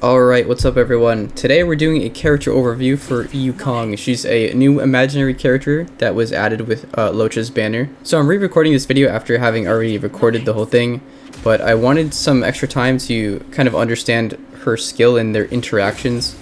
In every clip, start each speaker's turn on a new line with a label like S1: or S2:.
S1: Alright, what's up everyone? Today we're doing a character overview for Yukong. She's a new imaginary character that was added with Locha's banner. So I'm re-recording this video after having already recorded the whole thing, but I wanted some extra time to kind of understand her skill and their interactions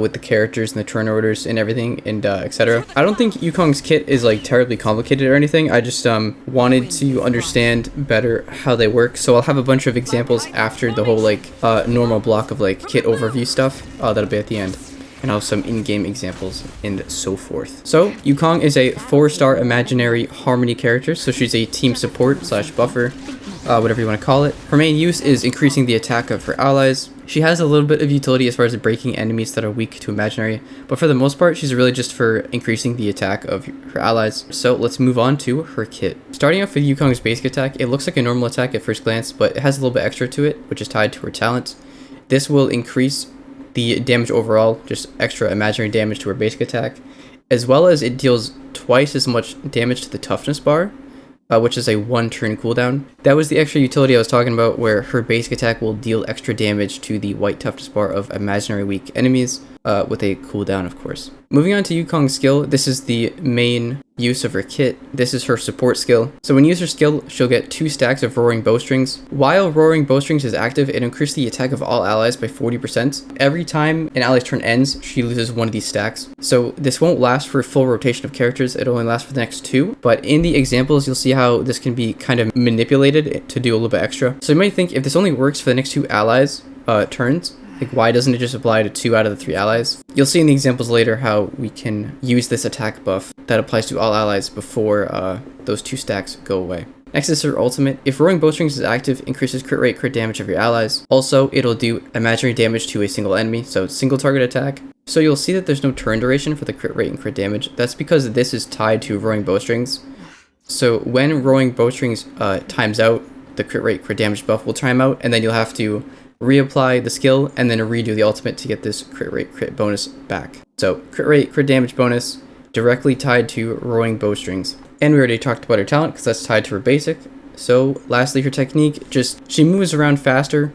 S1: with the characters and the turn orders and everything and etc. I don't think Yukong's kit is like terribly complicated or anything. I just wanted to understand better how they work. So I'll have a bunch of examples after the whole like normal block of like kit overview stuff that'll be at the end. And I'll have some in-game examples and so forth. So Yukong is a 4-star imaginary harmony character. So she's a team support slash buffer, whatever you want to call it. Her main use is increasing the attack of her allies. She has a little bit of utility as far as breaking enemies that are weak to imaginary, but for the most part, she's really just for increasing the attack of her allies. So let's move on to her kit. Starting off with Yukong's basic attack, it looks like a normal attack at first glance, but it has a little bit extra to it, which is tied to her talent. This will increase the damage overall, just extra imaginary damage to her basic attack, as well as it deals twice as much damage to the toughness bar, which is a 1-turn cooldown. That was the extra utility I was talking about, where her basic attack will deal extra damage to the white toughness bar of imaginary weak enemies, with a cooldown, of course. Moving on to Yukong's skill, this is the main use of her kit. This is her support skill. So when you use her skill, she'll get 2 stacks of Roaring Bowstrings. While Roaring Bowstrings is active, it increases the attack of all allies by 40%. Every time an ally's turn ends, she loses one of these stacks. So this won't last for a full rotation of characters, it only lasts for the next 2. But in the examples, you'll see how this can be kind of manipulated to do a little bit extra. So you might think, if this only works for the next 2 allies' turns, like, why doesn't it just apply to 2 out of the 3 allies? You'll see in the examples later how we can use this attack buff that applies to all allies before those 2 stacks go away. Next is her ultimate. If Roaring Bowstrings is active, increases crit rate, crit damage of your allies. Also, it'll do imaginary damage to a single enemy, so single target attack. So you'll see that there's no turn duration for the crit rate and crit damage. That's because this is tied to Roaring Bowstrings. So when Roaring Bowstrings times out, the crit rate, crit damage buff will time out, and then you'll have to reapply the skill and then redo the ultimate to get this crit rate, crit bonus back. So crit rate, crit damage bonus directly tied to Roaring Bowstrings. And we already talked about her talent because that's tied to her basic. So lastly, her technique, she moves around faster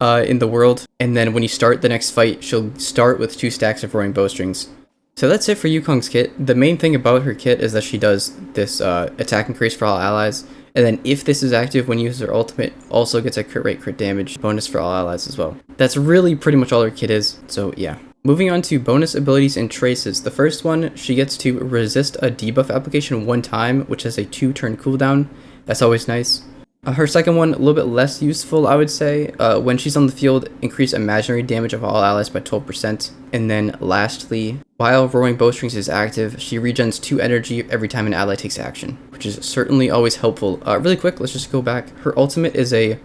S1: in the world, and then when you start the next fight, she'll start with 2 stacks of Roaring Bowstrings. So that's it for Yukong's kit. The main thing about her kit is that she does this attack increase for all allies. And then if this is active when you use her ultimate, also gets a crit rate, crit damage bonus for all allies as well. That's really pretty much all her kit is, so yeah. Moving on to bonus abilities and traces. The first one, she gets to resist a debuff application 1 time, which has a 2-turn cooldown. That's always nice. Her second one, a little bit less useful, I would say. When she's on the field, increase imaginary damage of all allies by 12%. And then lastly, while Roaring Bowstrings is active, she regens 2 energy every time an ally takes action, which is certainly always helpful. Really quick, let's just go back. Her ultimate is a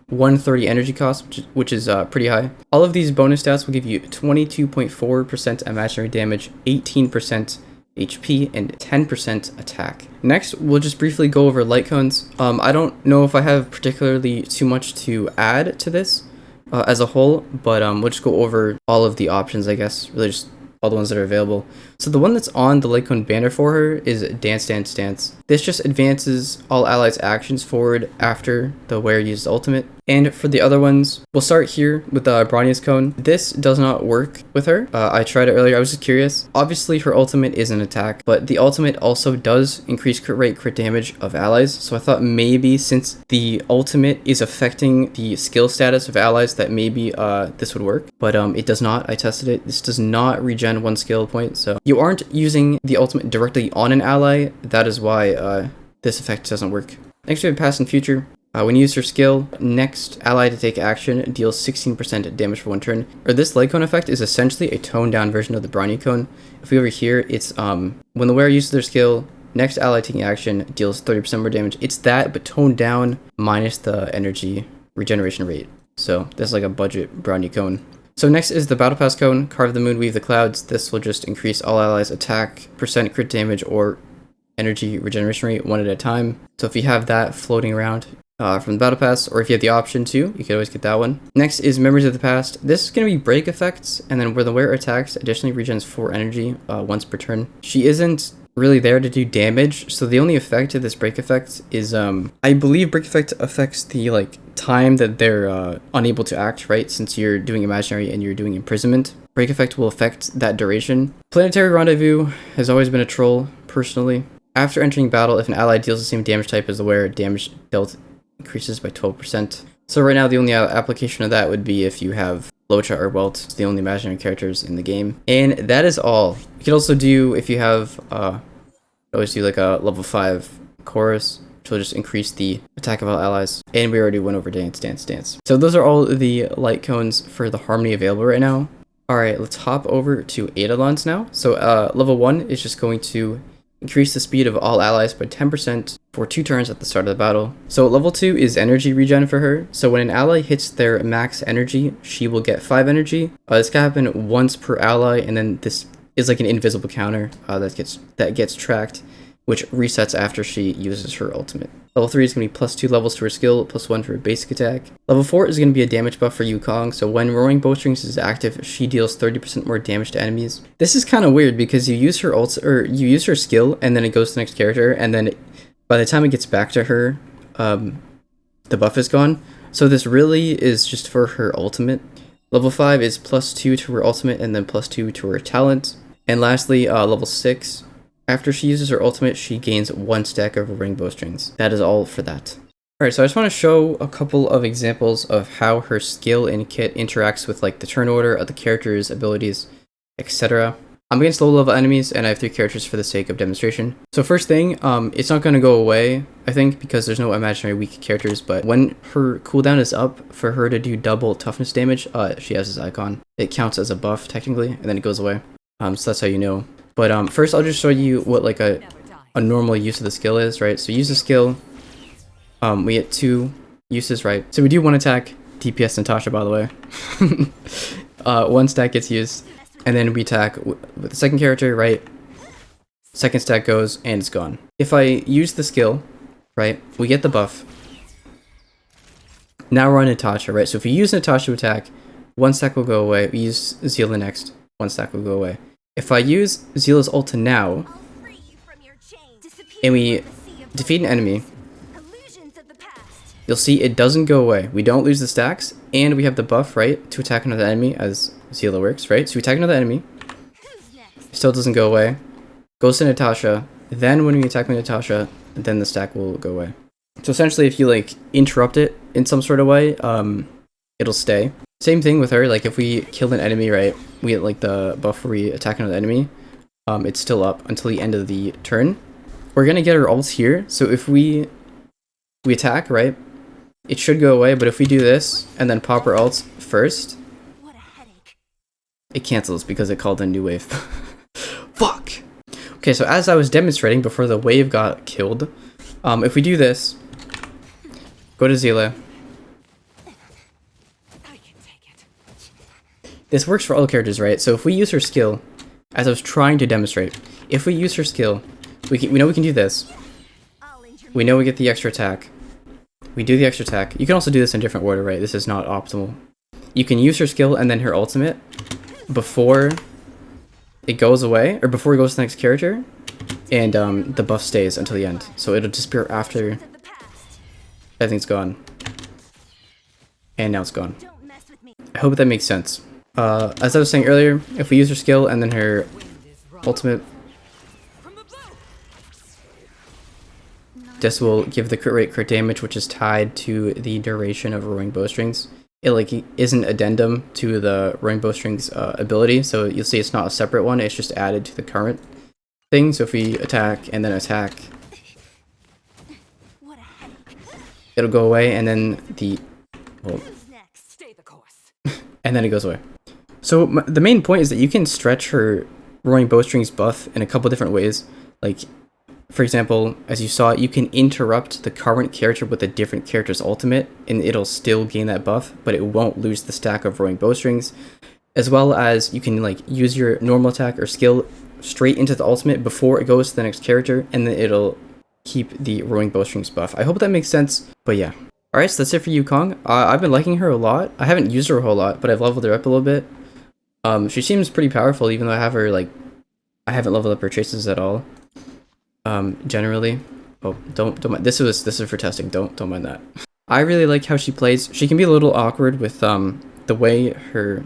S1: 130 energy cost, which is pretty high. All of these bonus stats will give you 22.4% imaginary damage, 18% HP, and 10% attack. Next, we'll just briefly go over light cones. I don't know if I have particularly too much to add to this as a whole, but we'll just go over all of the options, I guess, really just all the ones that are available. So the one that's on the light cone banner for her is Dance Dance Dance. This just advances all allies' actions forward after the wearer uses ultimate. And for the other ones, we'll start here with the Bronia's cone. This does not work with her. I tried it earlier, I was just curious. Obviously her ultimate is an attack, but the ultimate also does increase crit rate, crit damage of allies. So I thought maybe since the ultimate is affecting the skill status of allies that maybe this would work, but it does not. I tested it. This does not regen 1 skill point, so you aren't using the ultimate directly on an ally. That is why this effect doesn't work. Next we have past and future. When you use her skill, next ally to take action deals 16% damage for 1 turn. Or this light cone effect is essentially a toned down version of the Bronya cone. If we over here, it's when the wearer uses their skill, next ally taking action deals 30% more damage. It's that, but toned down minus the energy regeneration rate. So that's like a budget Bronya cone. So next is the Battle Pass cone, Carve the Moon, Weave the Clouds. This will just increase all allies' attack, percent crit damage, or energy regeneration rate 1 at a time. So if you have that floating around from the Battle Pass, or if you have the option to, you can always get that one. Next is Memories of the Past. This is going to be break effects, and then where the wearer attacks, additionally regens 4 energy once per turn. She isn't really there to do damage. So the only effect of this break effect is I believe break effect affects the like time that they're unable to act, right? Since you're doing imaginary and you're doing imprisonment, break effect will affect that duration. Planetary Rendezvous has always been a troll, personally. After entering battle, if an ally deals the same damage type as the wearer, damage dealt increases by 12%. So right now the only application of that would be if you have Locha or Welt, it's the only imaginary characters in the game. And that is all. You could also do, if you have, always do like a level 5 chorus, which will just increase the attack of all allies. And we already went over Dance, Dance, Dance. So those are all the light cones for the harmony available right now. Alright, let's hop over to Eidolons now. So level 1 is just going to increase the speed of all allies by 10% for 2 turns at the start of the battle. So level 2 is energy regen for her. So when an ally hits their max energy, she will get 5 energy. This can happen once per ally, and then this is like an invisible counter that gets tracked, which resets after she uses her ultimate. Level 3 is going to be +2 levels to her skill, +1 for her basic attack. Level 4 is going to be a damage buff for Yukong, so when Roaring Bowstrings is active, she deals 30% more damage to enemies. This is kind of weird because you use her you use her skill, and then it goes to the next character, and then by the time it gets back to her, the buff is gone. So this really is just for her ultimate. Level 5 is +2 to her ultimate, and then +2 to her talent. And lastly, level 6. After she uses her ultimate, she gains 1 stack of Roaring Bowstrings. That is all for that. Alright, so I just want to show a couple of examples of how her skill and kit interacts with like the turn order of the characters, abilities, etc. I'm against low level enemies, and I have 3 characters for the sake of demonstration. So first thing, it's not going to go away, I think, because there's no imaginary weak characters, but when her cooldown is up, for her to do double toughness damage, she has this icon. It counts as a buff, technically, and then it goes away. So that's how you know. But first I'll just show you what like a normal use of the skill is, right? So use the skill, we get 2 uses, right? So we do 1 attack, DPS Natasha, by the way. 1 stack gets used, and then we attack with the second character, right? Second stack goes, and it's gone. If I use the skill, right, we get the buff. Now we're on Natasha, right? So if we use Natasha to attack, 1 stack will go away. We use Zila next, 1 stack will go away. If I use Zila's ult now, and we defeat an enemy, you'll see it doesn't go away. We don't lose the stacks, and we have the buff, right, to attack another enemy, as Zila works, right? So we attack another enemy, still doesn't go away, goes to Natasha, then when we attack with Natasha, then the stack will go away. So essentially, if you like interrupt it in some sort of way, it'll stay. Same thing with her, like if we kill an enemy, right, we get like the buff where we attack another enemy, it's still up until the end of the turn. We're gonna get her ults here, so if we attack, right, it should go away, but if we do this, and then pop our ults first, it cancels because it called a new wave. Fuck! Okay, so as I was demonstrating before the wave got killed, if we do this, go to Zila. This works for all characters, right? So if we use her skill, as I was trying to demonstrate, if we use her skill, we know we can do this. We know we get the extra attack. We do the extra attack. You can also do this in a different order, right? This is not optimal. You can use her skill and then her ultimate before it goes away, or before it goes to the next character, and the buff stays until the end. So it'll disappear after everything's gone. And now it's gone. I hope that makes sense. As I was saying earlier, if we use her skill and then her ultimate, this will give the crit rate crit damage, which is tied to the duration of Roaring Bowstrings. It like is an addendum to the Roaring Bowstrings ability, so you'll see it's not a separate one, it's just added to the current thing. So if we attack and then attack, it'll go away, and then and then it goes away. So the main point is that you can stretch her Roaring Bowstrings buff in a couple different ways. Like, for example, as you saw, you can interrupt the current character with a different character's ultimate, and it'll still gain that buff, but it won't lose the stack of Roaring Bowstrings. As well as you can like use your normal attack or skill straight into the ultimate before it goes to the next character, and then it'll keep the Roaring Bowstrings buff. I hope that makes sense, but yeah. Alright, so that's it for Yukong. I've been liking her a lot. I haven't used her a whole lot, but I've leveled her up a little bit. She seems pretty powerful, even though I haven't leveled up her traces at all. generally. Oh, don't mind. This is for testing. Don't mind that. I really like how she plays. She can be a little awkward with the way her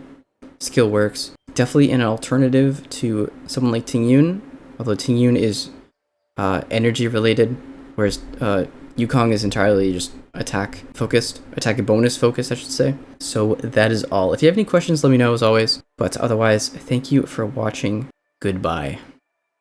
S1: skill works. Definitely an alternative to someone like Tingyun, although Tingyun is energy related, whereas Yukong is entirely just attack focused, attack bonus focused, I should say. So that is all. If you have any questions, let me know as always. But otherwise, thank you for watching. Goodbye.